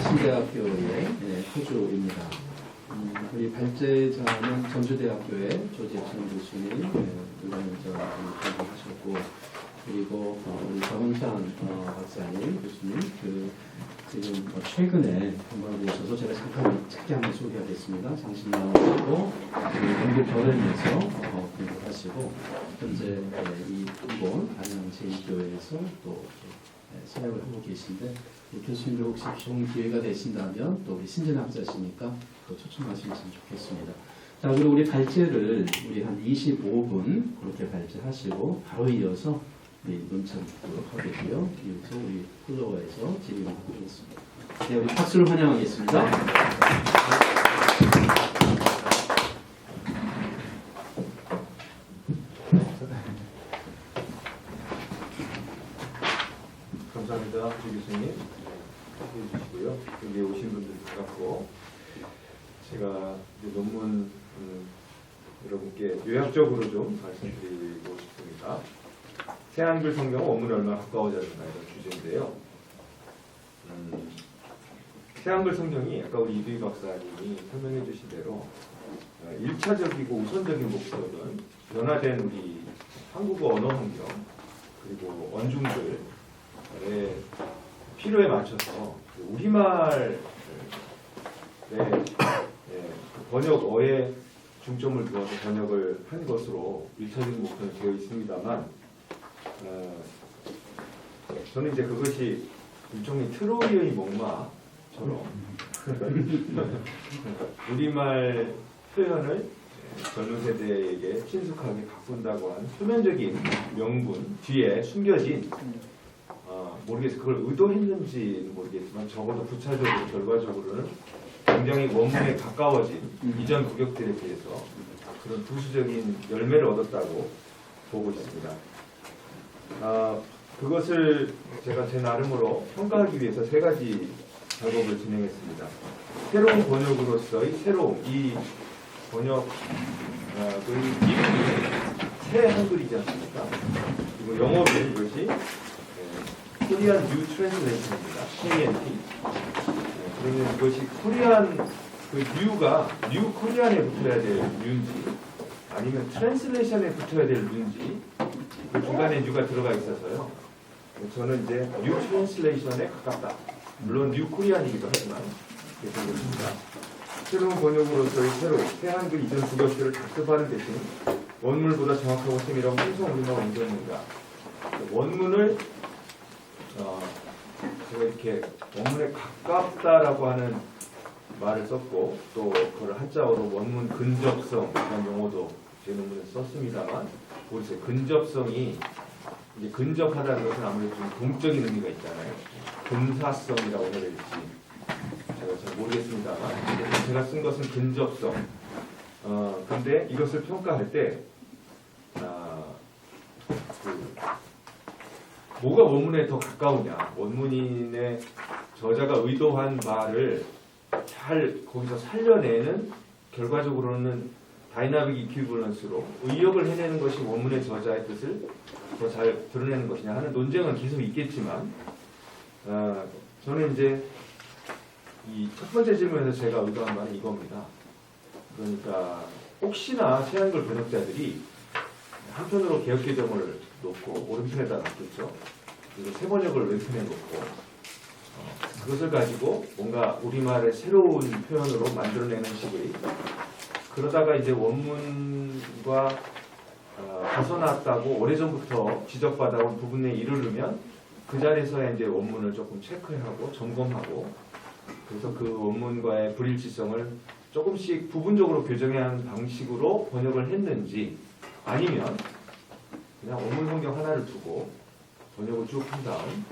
신대학교의 호주입니다. 우리 발제자는 전주대학교의 조재천 교수님, 의원님처럼 하셨고, 그리고 우리 정은찬 박사님, 교수님, 지금 최근에 한번 오셔서 제가 잠깐 짧게 한번 소개하겠습니다. 장신 나오시고, 영국 결혼에서 공부하시고, 현재 이번 안양 제2교회에서 또 사역을 하고 계신데, 교수님들 혹시 좋은 기회가 되신다면 또 우리 신진학자시니까 또 초청하시면 좋겠습니다. 자, 그리고 우리 발제를 우리 한 25분 그렇게 발제하시고 바로 이어서 우리 논참 듣도록 하겠고요. 이어서 우리 플로어에서 진행하도록 하겠습니다. 네, 우리 박수로 환영하겠습니다. 감사합니다. 조 교수님 소개해 주시고요. 여기 오신 분들 반갑고, 제가 논문 여러분께 요약적으로 좀 말씀드리고 싶습니다. 새한글 성경 원문이 얼마나 가까워졌나 이런 주제인데요. 새한글 성경이 아까 우리 이두희 박사님이 설명해 주신 대로 1차적이고 우선적인 목적은 변화된 우리 한국어 언어 환경 그리고 원중들의 필요에 맞춰서 우리말의 번역어에 중점을 두어서 번역을 한 것으로 1차적인 목표는 되어 있습니다만, 저는 이제 그것이 일종의 트로이의 목마처럼 우리말 표현을 젊은 세대에게 친숙하게 바꾼다고 하는 표면적인 명분 뒤에 숨겨진 모르겠어요. 그걸 의도했는지는 모르겠지만 적어도 부차적으로 결과적으로는 굉장히 원문에 가까워진 이전 구격들에 비해서 그런 부수적인 열매를 얻었다고 보고 있습니다. 그것을 제가 제 나름으로 평가하기 위해서 세 가지 작업을 진행했습니다. 새로운 번역으로서의 새로움, 이 번역의 이름이 새 한글이지 않습니까? 그리고 영어로 이것이 코리안 뉴 트랜슬레이션입니다. KNT. 그러면 이것이 코리안 그 뉴가 뉴 코리안에 붙어야 될 뉴인지 아니면 트랜슬레이션에 붙어야 될 뉴인지 그 중간에 뉴가 들어가 있어서요. 저는 이제 뉴 트랜슬레이션에 가깝다. 물론 뉴 코리안이기도 하지만 그렇게 생각합니다. 새로운 번역으로서의 새 한글 이전 두 것들을 답습하는 대신 원문보다 정확하고 세밀하고 풍성 우리말 원전입니다. 원문을 제가 이렇게 원문에 가깝다라고 하는 말을 썼고, 또 그걸 한자어로 원문 근접성이라는 용어도 제 논문에 썼습니다만, 모르겠어요. 근접성이 이제 근접하다는 것은 아무래도 좀 동적인 의미가 있잖아요. 근사성이라고 해야 될지 제가 잘 모르겠습니다만, 제가 쓴 것은 근접성. 근데 이것을 평가할 때 뭐가 원문에 더 가까우냐, 원문인의 저자가 의도한 말을 잘 거기서 살려내는, 결과적으로는 다이나믹 이퀴벌런스로 의역을 해내는 것이 원문의 저자의 뜻을 더 잘 드러내는 것이냐 하는 논쟁은 계속 있겠지만, 저는 이제 이 첫 번째 질문에서 제가 의도한 말은 이겁니다. 그러니까 혹시나 새한글 번역자들이 한편으로 개혁 개정을 놓고 오른편에다 놨겠죠. 그리고 새 번역을 왼편에 놓고 그것을 가지고 뭔가 우리말의 새로운 표현으로 만들어내는 식의, 그러다가 이제 원문과 벗어났다고 오래전부터 지적받아온 부분에 이르르면 그 자리에서 이제 원문을 조금 체크하고 점검하고, 그래서 그 원문과의 불일치성을 조금씩 부분적으로 교정해야 하는 방식으로 번역을 했는지, 아니면 그냥 원문 성경 하나를 두고 번역을 쭉 한 다음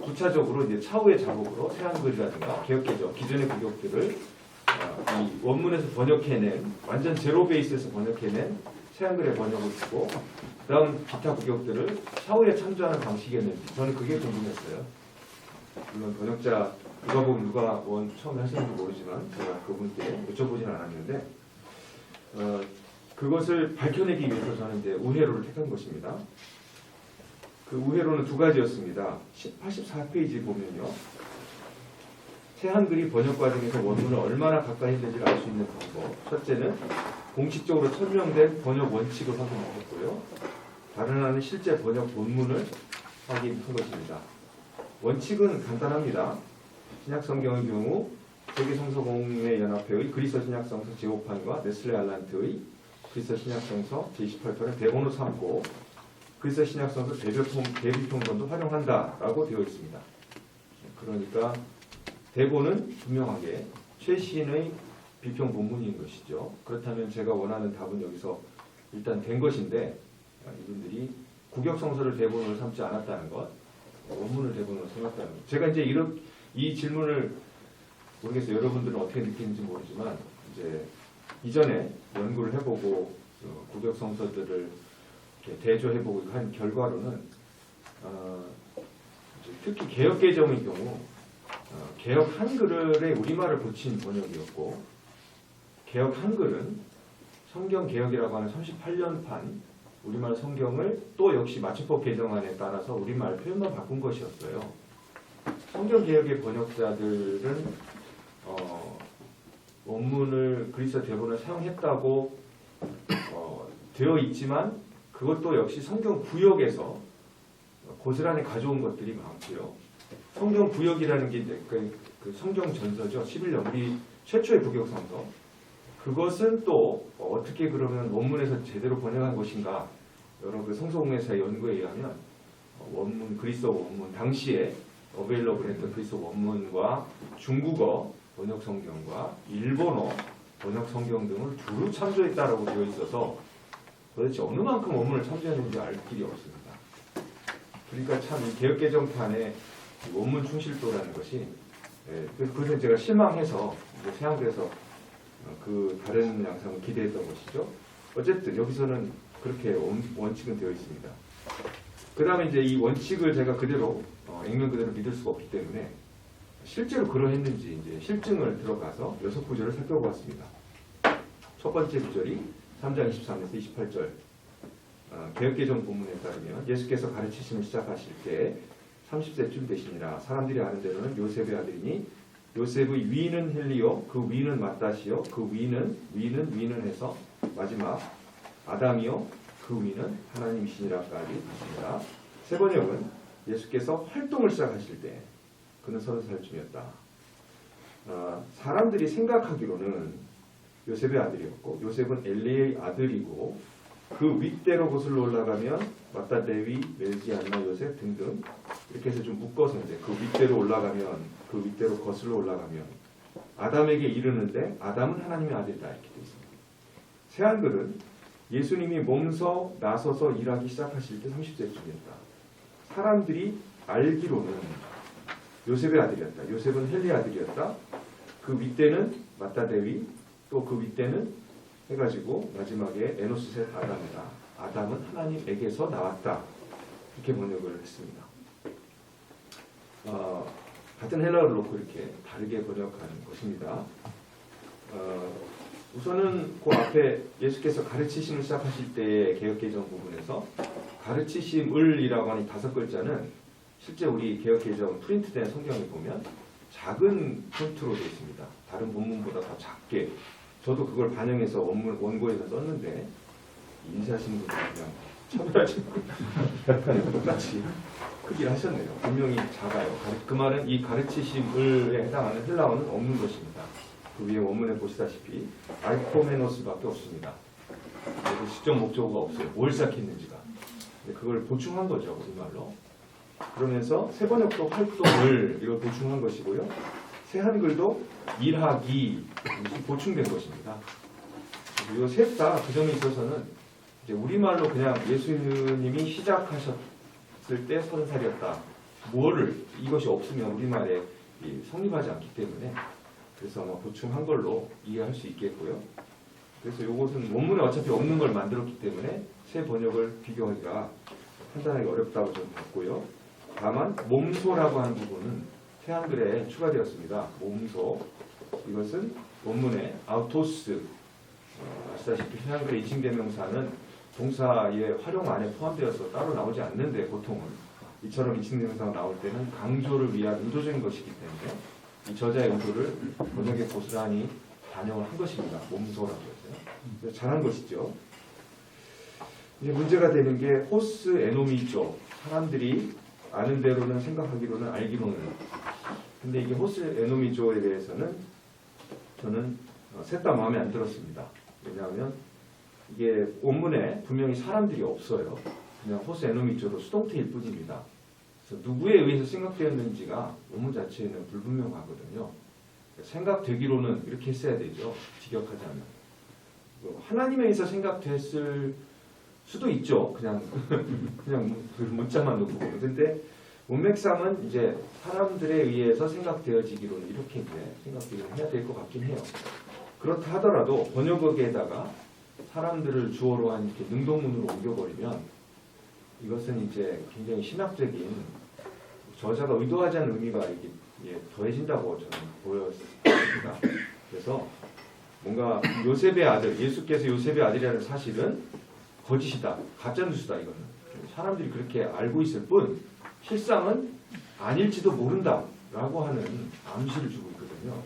부차적으로 이제 차후의 작업으로 새한글이라든가 개혁개정 기존의 구격들을 이 원문에서 번역해낸, 완전 제로 베이스에서 번역해낸 새한글의 번역을 두고 그 다음 기타 구격들을 차후에 참조하는 방식이었는지, 저는 그게 궁금했어요. 물론 번역자 누가 보면 누가 처음에 하시는지 모르지만 제가 그분께 여쭤보진 않았는데, 그것을 밝혀내기 위해서 저는 이제 우회로를 택한 것입니다. 그 우회로는 두 가지였습니다. 84페이지 보면요. 새 한글이 번역 과정에서 원문을 얼마나 가까이 했는지를 알 수 있는 방법. 첫째는 공식적으로 설명된 번역 원칙을 확인하셨고요. 다른 하나는 실제 번역 본문을 확인한 것입니다. 원칙은 간단합니다. 신약성경의 경우 세계성서공회연합회의 그리스 신약성서 제5판과 네슬레 알란트의 그리스 신약성서 제28편을 대본으로 삼고 그리스 신약성서 대비평전도 활용한다라고 되어 있습니다. 그러니까 대본은 분명하게 최신의 비평 본문인 것이죠. 그렇다면 제가 원하는 답은 여기서 일단 된 것인데 이분들이 구격성서를 대본으로 삼지 않았다는 것, 원문을 대본으로 삼았다는 것. 제가 이제 이 질문을 모르겠어요. 여러분들은 어떻게 느끼는지 모르지만 이제 이전에 연구를 해보고 구격성서들을 대조해보고 한 결과로는 특히 개역개정의 경우 개역 한글에 우리말을 붙인 번역이었고 개역 한글은 성경 개역이라고 하는 38년판 우리말 성경을 또 역시 맞춤법 개정안에 따라서 우리말 표현만 바꾼 것이었어요. 성경 개역의 번역자들은 원문을 그리스 대본을 사용했다고 되어 있지만 그것도 역시 성경 구역에서 고스란히 가져온 것들이 많고요. 성경 구역이라는 게 이제 그 성경 전서죠. 11년 우리 최초의 구격성서. 그것은 또 어떻게 그러면 원문에서 제대로 번역한 것인가? 여러 그 성서공회사의 연구에 의하면 원문 그리스어 원문 당시에 어베일러블했던 그리스어 원문과 중국어 번역 성경과 일본어 번역 성경 등을 두루 참조했다라고 되어 있어서 도대체 어느 만큼 원문을 참조했는지 알 길이 없습니다. 그러니까 참 이 개역개정판의 원문 충실도라는 것이 그래서 제가 실망해서 새한글에서 그 다른 양상을 기대했던 것이죠. 어쨌든 여기서는 그렇게 원칙은 되어 있습니다. 그 다음에 이제 이 원칙을 제가 그대로 액면 그대로 믿을 수가 없기 때문에 실제로 그러했는지 이제 실증을 들어가서 6구절을 살펴보았습니다. 첫 번째 구절이 3장 23에서 28절 개역개정 본문에 따르면 예수께서 가르치심을 시작하실 때 30세쯤 되시니라. 사람들이 아는 대로는 요셉의 아들이니 요셉의 위는 헬리오 그 위는 맏다시요 그 위는 해서 마지막 아담이요 그 위는 하나님이시니라까지 있습니다. 세 번역은 예수께서 활동을 시작하실 때 그는 30살쯤이었다. 사람들이 생각하기로는 요셉의 아들이었고 요셉은 엘리의 아들이고 그 윗대로 거슬러 올라가면 마따 레위 멜기 안나 요셉 등등 이렇게 해서 좀 묶어서 이제 그 윗대로 올라가면 그 윗대로 거슬러 올라가면 아담에게 이르는데 아담은 하나님의 아들이다 이렇게 되어 있습니다. 새한글은 예수님이 몸서 나서서 일하기 시작하실 때 30세쯤이었다. 사람들이 알기로는 요셉의 아들이었다. 요셉은 헬리의 아들이었다. 그 윗대는 마따 레위 또 그 윗대는 해가지고 마지막에 에노스 셋 아담이다. 아담은 하나님에게서 나왔다. 이렇게 번역을 했습니다. 같은 헬라어를 놓고 이렇게 다르게 번역하는 것입니다. 우선은 그 앞에 예수께서 가르치심을 시작하실 때의 개역개정 부분에서 가르치심을이라고 하는 5글자는 실제 우리 개역개정 프린트된 성경을 보면 작은 폰트로 되어 있습니다. 다른 본문보다 더 작게. 저도 그걸 반영해서 원고에서 썼는데 인쇄하시는 분들이 그냥 차별하시는 분이 똑같이 크기를 하셨네요. 분명히 작아요. 그 말은 이 가르치심을에 해당하는 헬라어는 없는 것입니다. 그 위에 원문에 보시다시피 알코메노스밖에 없습니다. 그래서 시적 목적어가 없어요. 뭘 시작했는지가. 그걸 보충한 거죠. 우리말로. 그러면서 세 번역도 활동을 이걸 보충한 것이고요. 새 한글도 일하기 보충된 것입니다. 이 셋 다 그 점에 있어서는 이제 우리말로 그냥 예수님이 시작하셨을 때 30살이었다. 이것이 없으면 우리말에 성립하지 않기 때문에 그래서 아마 보충한 걸로 이해할 수 있겠고요. 그래서 이것은 원문에 어차피 없는 걸 만들었기 때문에 새 번역을 비교하기가 판단하기 어렵다고 저는 봤고요. 다만 몸소라고 하는 부분은 새 한글에 추가되었습니다. 몸소. 이것은 원문에 아우토스 아시다시피 새 한글의 이칭대명사는 동사의 활용 안에 포함되어서 따로 나오지 않는데 보통은 이처럼 이칭대명사가 나올 때는 강조를 위한 의도적인 것이기 때문에 이 저자의 의도를 번역에 고스란히 반영을 한 것입니다. 몸소라고 했어요. 그래서 잘한 것이죠. 이제 문제가 되는 게 호스 에노미죠. 사람들이 아는 대로는 생각하기로는 알기로는. 근데 이게 호스 에노미조에 대해서는 저는 셋 다 마음에 안 들었습니다. 왜냐하면 이게 원문에 분명히 사람들이 없어요. 그냥 호스 에노미조로 수동태일 뿐입니다. 그래서 누구에 의해서 생각되었는지가 원문 자체에는 불분명하거든요. 생각되기로는 이렇게 했어야 되죠. 직역하자면. 하나님에 의해서 생각됐을 수도 있죠. 그냥 그 문자만 놓고 보면. 근데 문맥상은 이제 사람들에 의해서 생각되어지기로는 이렇게 이제 생각되기로 해야 될 것 같긴 해요. 그렇다 하더라도 번역어에다가 사람들을 주어로 한 이렇게 능동문으로 옮겨버리면 이것은 이제 굉장히 신학적인 저자가 의도하지 않은 의미가 이게 더해진다고 저는 보였습니다. 그래서 뭔가 요셉의 아들, 예수께서 요셉의 아들이라는 사실은 거짓이다, 가짜뉴스다. 이거는 사람들이 그렇게 알고 있을 뿐 실상은 아닐지도 모른다라고 하는 암시를 주고 있거든요.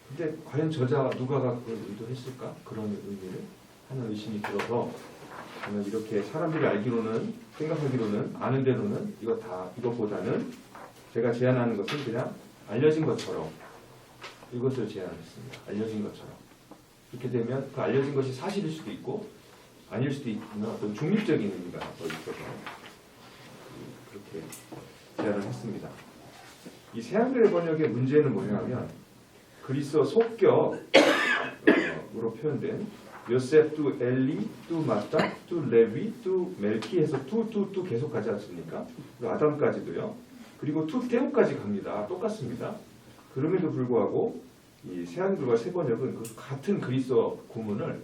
근데 과연 저자 누가가 그걸 의도했을까? 그런 의미를 하는 의심이 들어서 저는 이렇게 사람들이 알기로는 생각하기로는 아는 대로는 이것보다는 제가 제안하는 것은 그냥 알려진 것처럼 이것을 제안했습니다. 알려진 것처럼. 이렇게 되면 그 알려진 것이 사실일 수도 있고 아닐 수도 있는 어떤 중립적인 의미가 더 있어서 그렇게 제안을 했습니다. 이 새한글 번역의 문제는 뭐냐면 그리스어 속격으로 표현된 요셉 뚜 엘리 뚜 마따 뚜 레위 뚜 멜키 해서 뚜 계속 가지 않습니까? 아담까지도요. 그리고 뚜 테오까지 갑니다. 똑같습니다. 그럼에도 불구하고 이 새한글과 새번역은 그 같은 그리스어 구문을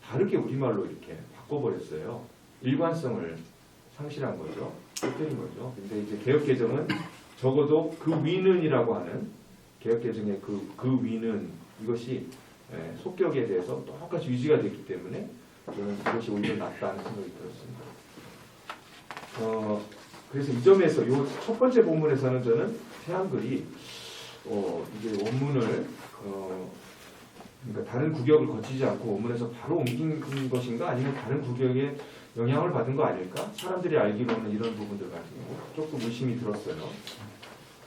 다르게 우리말로 이렇게 바꿔버렸어요. 일관성을 상실한 거죠. 뺏긴 거죠. 근데 이제 개혁개정은 적어도 그 위는이라고 하는 개혁개정의 그 위는 이것이 속격에 대해서 똑같이 유지가 됐기 때문에 저는 이것이 오히려 낫다는 생각이 들었습니다. 그래서 이 점에서 이 첫 번째 본문에서는 저는 새한글이 이게 원문을 그러니까 다른 구격을 거치지 않고 원문에서 바로 옮긴 것인가 아니면 다른 구격에 영향을 받은 거 아닐까? 사람들이 알기로는 이런 부분들 가지고 조금 의심이 들었어요.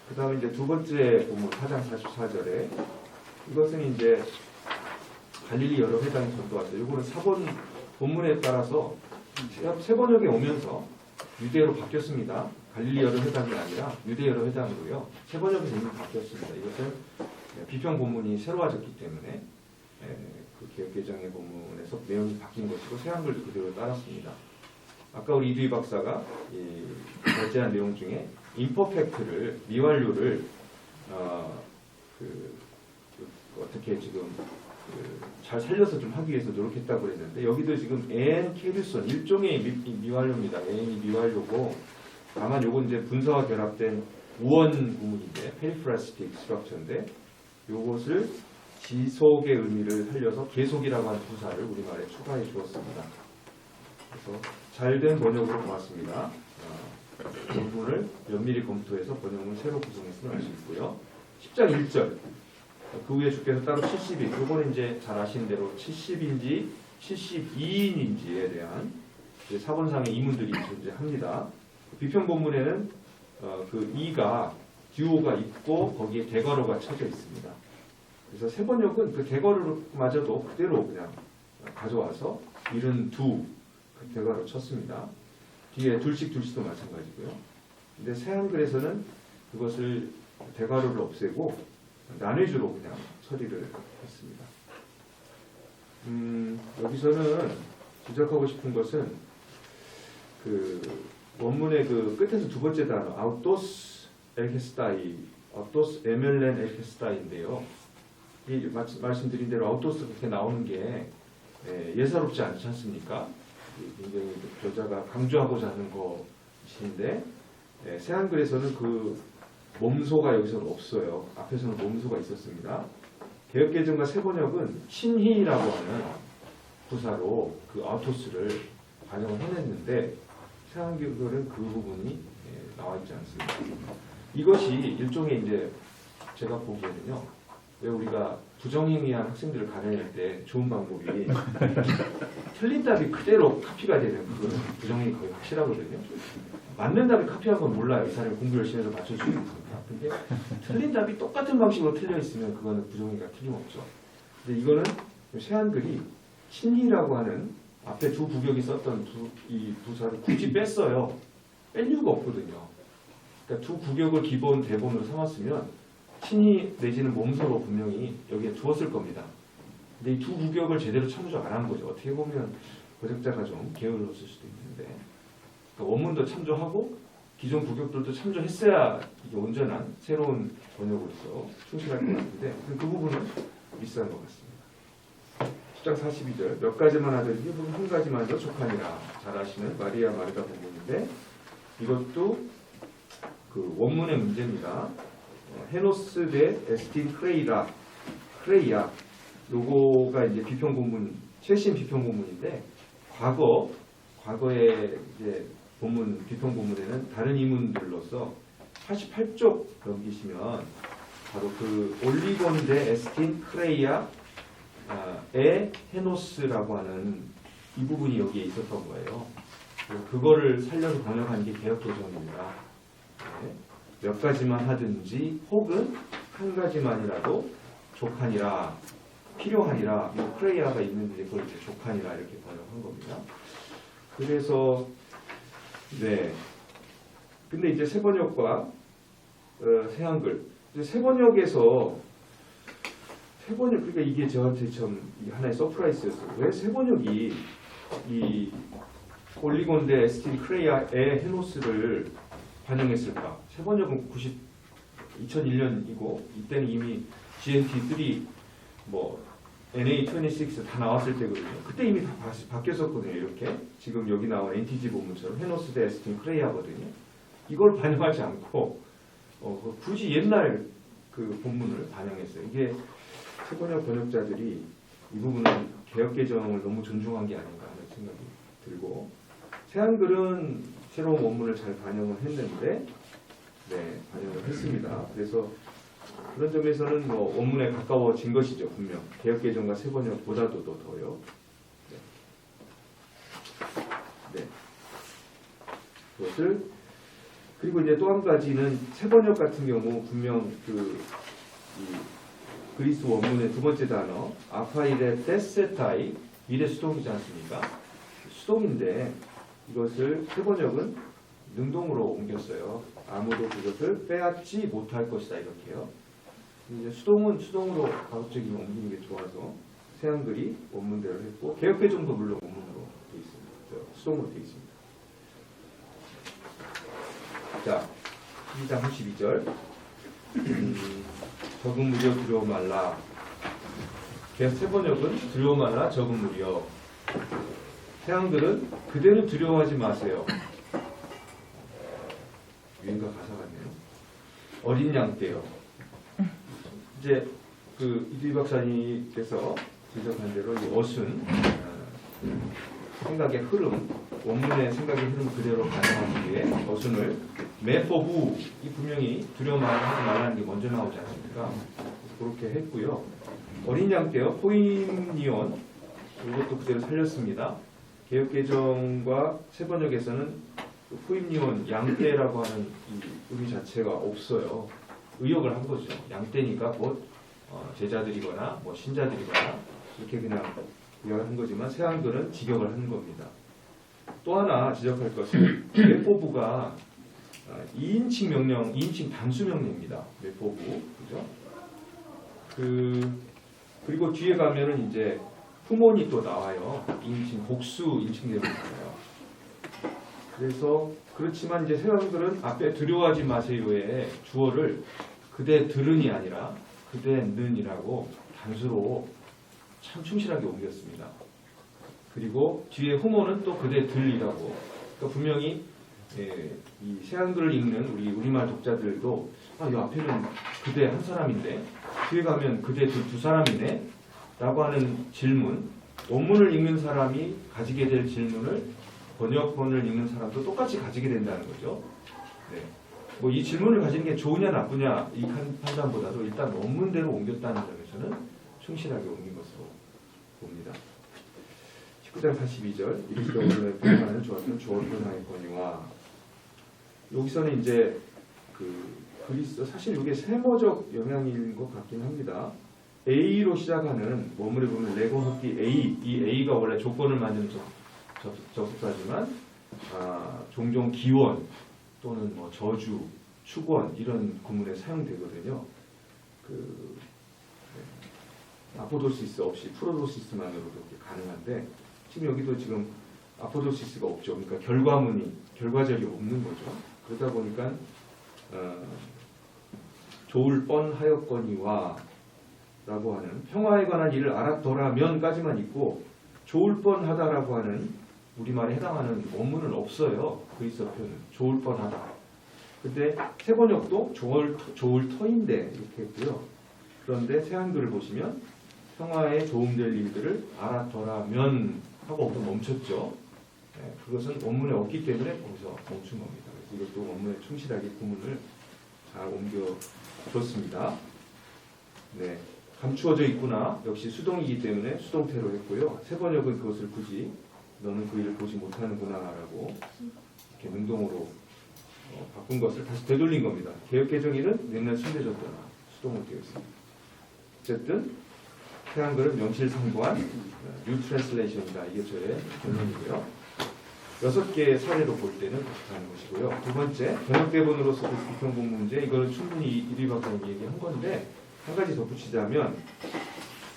그 다음에 이제 두 번째 본문 4장 44절에 이것은 이제 갈릴리 여러 회당이 전도왔어요. 이거는 4번 본문에 따라서 세 번역에 오면서 유대어로 바뀌었습니다. 갈릴리 여러 회당이 아니라 유대 여러 회당으로요. 세 번역에서 이미 바뀌었습니다. 이것은 비평 본문이 새로워졌기 때문에 그 개혁개정의 본문에서 내용이 바뀐 것이고 새한글 그대로 따랐습니다. 아까 우리 이두희 박사가 결제한 내용 중에 임퍼펙트를 미완료를 어떻게 지금 잘 살려서 좀 하기 위해서 노력했다고 그랬는데 여기도 지금 엔 캐류선 일종의 미완료입니다. 엔이 미완료고 다만 요건 이제 분사와 결합된 우원 구문인데 페리프라스틱 스트럭처인데 요것을 지속의 의미를 살려서 계속이라고 하는 부사를 우리말에 추가해 주었습니다. 그래서 잘된 번역으로 고맙습니다. 본문을 면밀히 검토해서 번역을 새로 구성했음을 알 수 있고요. 10장 1절 그 위에 주께서 따로 70인 요거는 이제 잘 아시는 대로 70인지 72인인지에 대한 사본상의 이문들이 존재합니다. 비평 본문에는 그 이가 듀오가 있고 거기에 대괄호가 쳐져 있습니다. 그래서 세 번역은 그 대괄호마저도 그대로 그냥 가져와서 72 그 대괄호 쳤습니다. 뒤에 둘씩도 마찬가지고요. 근데 새한글에서는 그것을 대괄호를 없애고 난외주로 그냥 처리를 했습니다. 여기서는 지적하고 싶은 것은 그 원문의 그 끝에서 두 번째 단어 아우토스 엘케스타이, 아우토스 에멜렌 엘케스타이인데요. 이 말씀드린 대로 아우토스 그렇게 나오는 게 예사롭지 않지 않습니까? 굉장히 저자가 강조하고자 하는 것인데 새한글에서는 그 몸소가 여기서는 없어요. 앞에서는 몸소가 있었습니다. 개혁개정과 새번역은 신희라고 하는 부사로 그 아우토스를 반영을 해냈는데 새한글은 그 부분이 나와 있지 않습니다. 이것이 일종의 이제 제가 보기에는요. 왜 우리가 부정행위한 학생들을 가려낼 때 좋은 방법이 틀린 답이 그대로 카피가 되는 그거는 부정행위 거의 확실하거든요. 맞는 답이 카피한 건 몰라요. 이 사람이 공부 열심히 해서 맞출 수 있습니다. 근데 틀린 답이 똑같은 방식으로 틀려 있으면 그거는 부정행위가 틀림없죠. 근데 이거는 세한글이 친희라고 하는 앞에 두 부격이 썼던 이 부사를 굳이 뺐어요. 뺄 이유가 없거든요. 그러니까 두 부격을 기본 대본으로 삼았으면 친히 내지는 몸소로 분명히 여기에 두었을 겁니다. 근데 이 두 부격을 제대로 참조 안 한 거죠. 어떻게 보면 번역자가 좀 게을렀을 수도 있는데 그러니까 원문도 참조하고 기존 부격들도 참조했어야 이게 온전한 새로운 번역으로서 충실할 것 같은데 그 부분은 미스한 것 같습니다. 10장 42절 몇 가지만 하더니 부분 한 가지만 더 족하니라. 잘 아시는 마리아 마르다 본문인데 이것도 그 원문의 문제입니다. 헤노스 대 에스틴 크레이야 요거가 이제 비평 본문 최신 비평 본문인데 과거의 이제 본문 비평 본문에는 다른 이문들로서 88쪽 넘기시면 바로 그 올리곤 대 에스틴 크레이야 에 헤노스라고 하는 이 부분이 여기에 있었던 거예요. 그거를 살려서 번역한 게 개혁개정입니다. 네. 몇 가지만 하든지 혹은 한 가지만이라도 족하니라 필요하니라 뭐 크레이아가 있는데 그걸 이제 족하니라 이렇게 번역한 겁니다. 그래서 네 근데 이제 새번역과 새한글 새번역에서 새번역 그러니까 이게 저한테 참 하나의 서프라이즈였어요. 왜 새번역이 이 올리곤 대 에스틴 크레이아의 헤노스를 반영했을까? 새번역은 2001년이고 이때는 이미 GNT3 뭐 NA26 다 나왔을 때거든요. 그때 이미 다 바뀌었었거든요. 이렇게 지금 여기 나온 NTG 본문처럼 헤노스 대 에스틴 크레이아거든요. 이걸 반영하지 않고 굳이 옛날 그 본문을 반영했어요. 이게 새번역 번역자들이 이 부분은 개혁개정을 너무 존중한 게 아닌가 하는 생각이 들고 새한글은 새로운 원문을 잘 반영을 했는데 네, 반영을 했습니다. 그래서 그런 점에서는 뭐 원문에 가까워진 것이죠. 분명 개혁개정과 새번역보다도 더요. 네. 그것을 그리고 이제 또 한 가지는 새번역 같은 경우 분명 그리스 원문의 두 번째 단어 아파이레 테세타이 미래 수동이지 않습니까? 수동인데 이것을 새번역은 능동으로 옮겼어요. 아무도 그것을 빼앗지 못할 것이다 이렇게요. 이제 수동은 수동으로 가급적이면 옮기는 게 좋아서 새한글이 원문대로 했고 개혁개정도 물론 원문으로 되어 있습니다. 수동으로 되어 있습니다. 자, 2장 32절 적은 무려 두려워 말라. 새번역은 두려워 말라 적은 무려. 새한글은 그대는 두려워하지 마세요. 유인가 가사 같네요. 어린 양 떼요. 이제 그 이두희 박사님께서 지적한 대로 이 어순 생각의 흐름 원문의 생각의 흐름 그대로 반영하기 위해 어순을 메포부 이 분명히 두려워하지 말라는 게 먼저 나오지 않습니까? 그렇게 했고요. 어린 양 떼요. 포임니온 이것도 그대로 살렸습니다. 개혁개정과 새번역에서는 포임니온 양떼라고 하는 이 의미 자체가 없어요. 의역을 한 거죠. 양떼니까 곧 제자들이거나 뭐 신자들이거나 이렇게 그냥 의역을 한 거지만 새한글은 직역을 한 겁니다. 또 하나 지적할 것은 메포부가 2인칭 명령, 2인칭 단수 명령입니다. 메포부, 그죠? 그리고 뒤에 가면은 이제 후몬이 또 나와요. 2인칭 복수 인칭되고 있어요. 그래서 그렇지만 이제 새한글은 앞에 두려워하지 마세요의 주어를 그대들은이 아니라 그대는이라고 단수로 참 충실하게 옮겼습니다. 그리고 뒤에 후모는 또 그대들이라고. 그러니까 분명히 이 새한글을 읽는 우리 우리말 독자들도 이 앞에는 그대 한 사람인데 뒤에 가면 그대들 두 사람이네 라고 하는 질문, 원문을 읽는 사람이 가지게 될 질문을 번역본을 읽는 사람도 똑같이 가지게 된다는 거죠. 네. 뭐 이 질문을 가지는 게 좋으냐 나쁘냐 이 판단보다도 일단 원문대로 옮겼다는 점에서는 충실하게 옮긴 것으로 봅니다. 19장 42절 이리시되 오늘의 평안을 주었던 주어편하의 권위와 여기서는 이제 그리스 사실 이게 세모적 영향인 것 같긴 합니다. A로 시작하는 원문에 보면 레고흑기 A 이 A가 원래 조건을 만드는 접속사지만 종종 기원 또는 뭐 저주, 축원 이런 구문에 사용되거든요. 아포도시스 없이 프로도시스만으로도 가능한데 지금 여기도 지금 아포도시스가 없죠. 그러니까 결과적이 없는 거죠. 그러다 보니까 좋을 뻔하였거니와 라고 하는 평화에 관한 일을 알았더라면까지만 있고 좋을 뻔하다라고 하는 우리말에 해당하는 원문은 없어요. 그리스어 표현은 좋을 뻔하다. 근데 새 번역도 좋을 터인데 이렇게 했고요. 그런데 새 한글을 보시면 평화에 도움될 일들을 알았더라면 하고 멈췄죠. 네, 그것은 원문에 없기 때문에 거기서 멈춘 겁니다. 그래서 이것도 원문에 충실하게 구문을 잘 옮겨줬습니다. 네, 감추어져 있구나. 역시 수동이기 때문에 수동태로 했고요. 새 번역은 그것을 굳이 너는 그 일을 보지 못하는구나라고 이렇게 능동으로 바꾼 것을 다시 되돌린 겁니다. 개역개정일은 맨날 숨겨졌더나 수동으로 되어 있습니다. 어쨌든 새 한글은 명실상부한 뉴 트랜슬레이션이다. 이게 저의 결론이고요. 6개의 사례로 볼 때는 그렇게 하는 것이고요. 두 번째, 번역대본으로서 비평본 문제. 이거는 충분히 1위 박사님 얘기한 건데 한 가지 덧붙이자면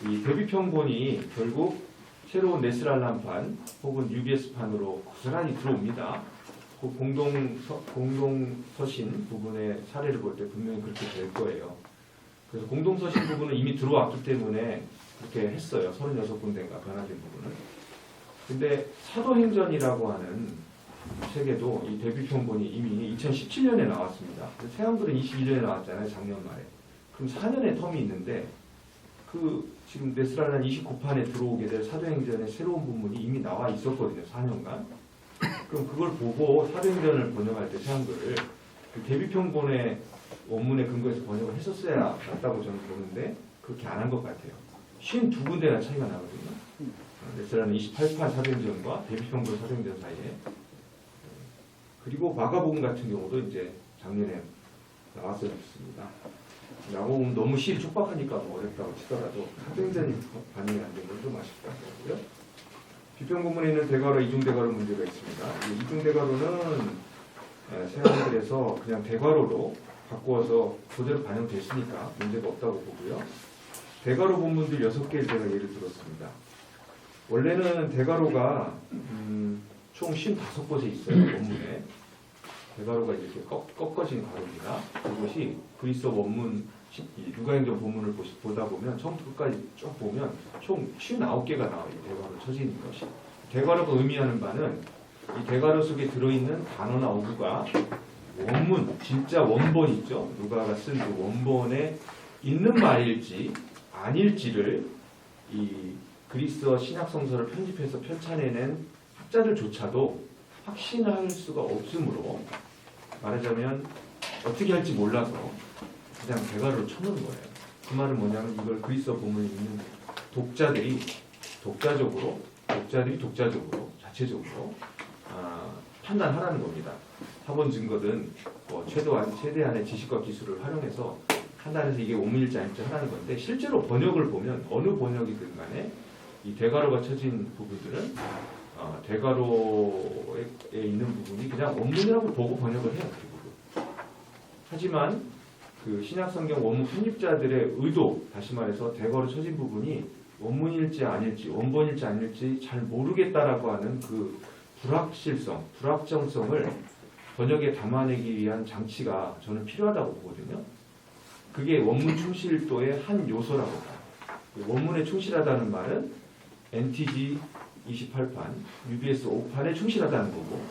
이 대비평본이 결국 새로운 네스랄람판 혹은 UBS판으로 고스란히 들어옵니다. 그 공동서신 부분의 사례를 볼 때 분명히 그렇게 될 거예요. 그래서 공동서신 부분은 이미 들어왔기 때문에 그렇게 했어요. 36군데가 변화된 부분은. 근데 사도행전이라고 하는 책에도 이 대비평본이 이미 2017년에 나왔습니다. 새 한글은 21년에 나왔잖아요. 작년 말에. 그럼 4년의 텀이 있는데 지금 네스랄란 29판에 들어오게 될 사도행전의 새로운 부분이 이미 나와 있었거든요. 4년간. 그럼 그걸 보고 사도행전을 번역할 때 새 한글을 대비평본의 원문에 근거해서 번역을 했었어야 맞다고 저는 보는데 그렇게 안 한 것 같아요. 52군데나 차이가 나거든요. 네스랄란 28판 사도행전과 대비평본 사도행전 사이에. 그리고 마가복음 같은 경우도 이제 작년에 나왔어야 했습니다. 마가복음 너무 시일 촉박하니까 뭐 어렵다고 치더라도 사도행전이 반영이 안 된 건 좀 아쉽다고요. 비평본문에 있는 대괄호, 이중대괄호 문제가 있습니다. 이중대괄호는 새한글에서 그냥 대괄호로 바꾸어서 그대로 반영됐으니까 문제가 없다고 보고요. 대괄호 본문들 6개를 제가 예를 들었습니다. 원래는 대괄호가 총 55곳에 있어요. 원문에. 대괄호가 이렇게 꺾어진 가로입니다. 그것이 그리스어 원문 누가행전 본문을 보다 보면 처음부터 끝까지 쭉 보면 총 59개가 나와요. 이 대괄호 쳐져 있는 것이. 대괄호가 의미하는 바는 이 대괄호 속에 들어있는 단어나 어구가 원문, 진짜 원본 있죠? 누가가 쓴 그 원본에 있는 말일지 아닐지를 이 그리스어 신약성서를 편집해서 펼쳐내는 학자들조차도 확신할 수가 없으므로 말하자면 어떻게 할지 몰라서 그냥 대괄호로 쳐놓은 거예요. 그 말은 뭐냐면 이걸 그리스어 본문에 있는 독자들이 독자적으로 자체적으로 판단하라는 겁니다. 사본 증거든 최대한의 지식과 기술을 활용해서 판단해서 이게 원문일지 아닐지 하라는 건데 실제로 번역을 보면 어느 번역이든 간에 이 대괄호가 쳐진 부분들은 대괄호에 있는 부분이 그냥 원문이라고 보고 번역을 해요. 하지만 그 신약성경 원문 편집자들의 의도, 다시 말해서 대괄호 쳐진 부분이 원문일지 아닐지, 원본일지 아닐지 잘 모르겠다라고 하는 그 불확실성, 불확정성을 번역에 담아내기 위한 장치가 저는 필요하다고 보거든요. 그게 원문 충실도의 한 요소라고 봐요. 원문에 충실하다는 말은 NTG 28판, UBS 5판에 충실하다는 거고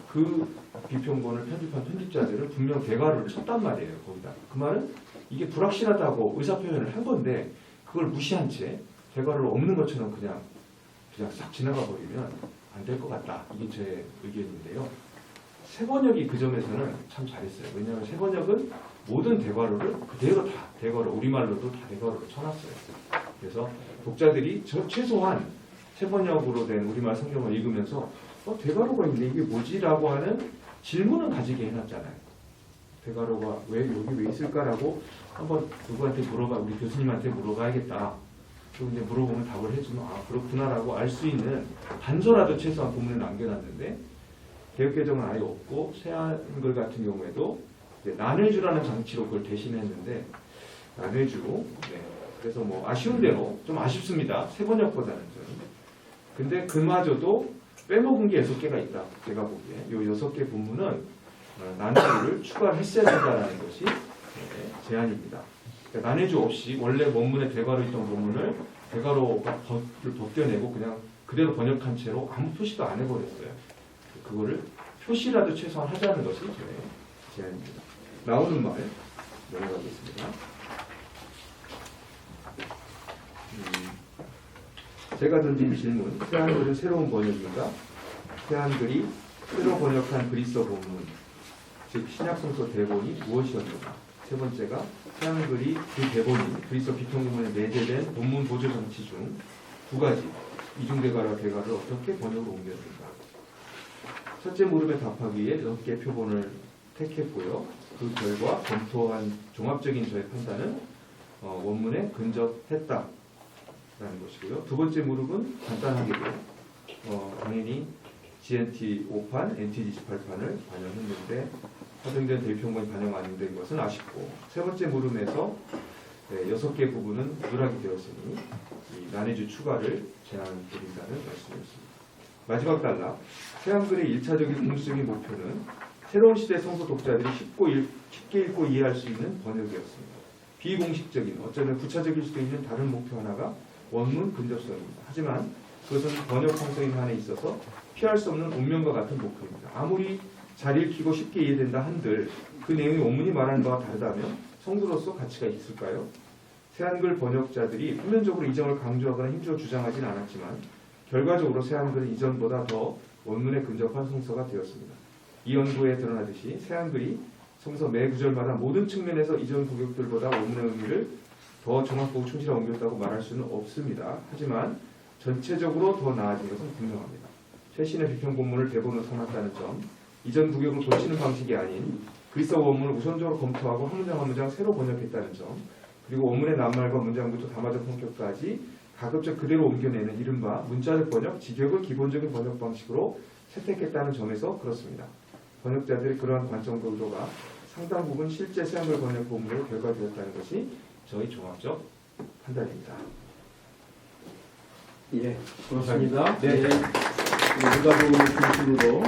그 비평본을 편집한 편집자들은 분명 대괄호를 쳤단 말이에요. 거기다. 그 말은 이게 불확실하다고 의사표현을 한 건데 그걸 무시한 채 대괄호를 없는 것처럼 그냥 싹 지나가 버리면 안 될 것 같다. 이게 제 의견인데요. 세번역이 그 점에서는 참 잘했어요. 왜냐하면 세번역은 모든 대괄호를 그대로 다 대괄호, 우리말로도 다 대괄호로 쳐놨어요. 그래서 독자들이 최소한 세번역으로 된 우리말 성경을 읽으면서 대괄호가 있네, 이게 뭐지라고 하는 질문은 가지게 해놨잖아요. 대괄호가 여기 왜 있을까라고 한번 누구한테 우리 교수님한테 물어봐야겠다. 그리고 이제 물어보면 답을 해주면 그렇구나라고 알 수 있는 단서라도 최소한 본문에 남겨놨는데, 개역개정은 아예 없고 새한글 같은 경우에도 이제 난회주라는 장치로 그걸 대신했는데, 난회주. 그래서 뭐 아쉬운 대로 좀 아쉽습니다. 세번역보다는 좀. 근데 그마저도 빼먹은 게 6개가 있다. 제가 보기에 이 6개 본문은 난회주를 추가를 했어야 된다는 것이 제안입니다. 그러니까 난회주 없이 원래 원문에 대괄호 있던 본문을 대괄호를 벗겨내고 그냥 그대로 번역한 채로 아무 표시도 안 해버렸어요. 그거를 표시라도 최소한 하자는 것이 저의 제안입니다. 나오는 말 넘어가겠습니다. 제가 던진 질문, 새한글은 새로운 번역인가? 새한글이 새로 번역한 그리스어 본문, 즉 신약성서 대본이 무엇이었는가? 세 번째가 새한글이 그 대본이 그리스어 비평본문에 내재된 본문 보조 장치 중 2가지, 이중대괄호와 대괄호를 어떻게 번역으로 옮겼는가? 첫째 물음에 답하기 위해 6개 표본을 택했고요. 그 결과 검토한 종합적인 저의 판단은 원문에 근접했다 라는 것이고요. 두 번째 무릎은 간단하게도 당연히 GNT 5판, NTG 18판을 반영했는데 파생된 대표본이 반영 안 된 것은 아쉽고, 세 번째 물음에서 6개 부분은 누락이 되었으니 이 난해주 추가를 제안드린다는 말씀이었습니다. 마지막 단락, 새한글의 1차적인 공식적인 목표는 새로운 시대 성서 독자들이 쉽게 읽고 이해할 수 있는 번역이었습니다. 비공식적인, 어쩌면 구차적일 수도 있는 다른 목표 하나가 원문 근접성입니다. 하지만 그것은 번역 성서인 한에 있어서 피할 수 없는 운명과 같은 목표입니다. 아무리 잘 읽히고 쉽게 이해된다 한들 그 내용이 원문이 말하는 바와 다르다면 성도로서 가치가 있을까요? 새한글 번역자들이 표면적으로 이 점을 강조하거나 힘주어 주장하지는 않았지만 결과적으로 새한글은 이전보다 더 원문에 근접한 성서가 되었습니다. 이 연구에 드러나듯이 새한글이 성서 매 구절마다 모든 측면에서 이전 구격들보다 원문의 의미를 더 정확하고 충실하게 옮겼다고 말할 수는 없습니다. 하지만 전체적으로 더 나아진 것은 분명합니다. 최신의 비평 본문을 대본으로 삼았다는 점, 이전 구격을 고치는 방식이 아닌 그리스어 원문을 우선적으로 검토하고 한 문장 한 문장 새로 번역했다는 점, 그리고 원문의 낱말과 문장부터 담화적 성격까지 가급적 그대로 옮겨내는 이른바 문자적 번역, 직역을 기본적인 번역 방식으로 채택했다는 점에서 그렇습니다. 번역자들의 그러한 관점과 의도가 상당 부분 실제 새한글 번역 본문으로 결과되었다는 것이 저희 종합적 판단입니다. 예, 고맙습니다. 네. 누가복음을 중심으로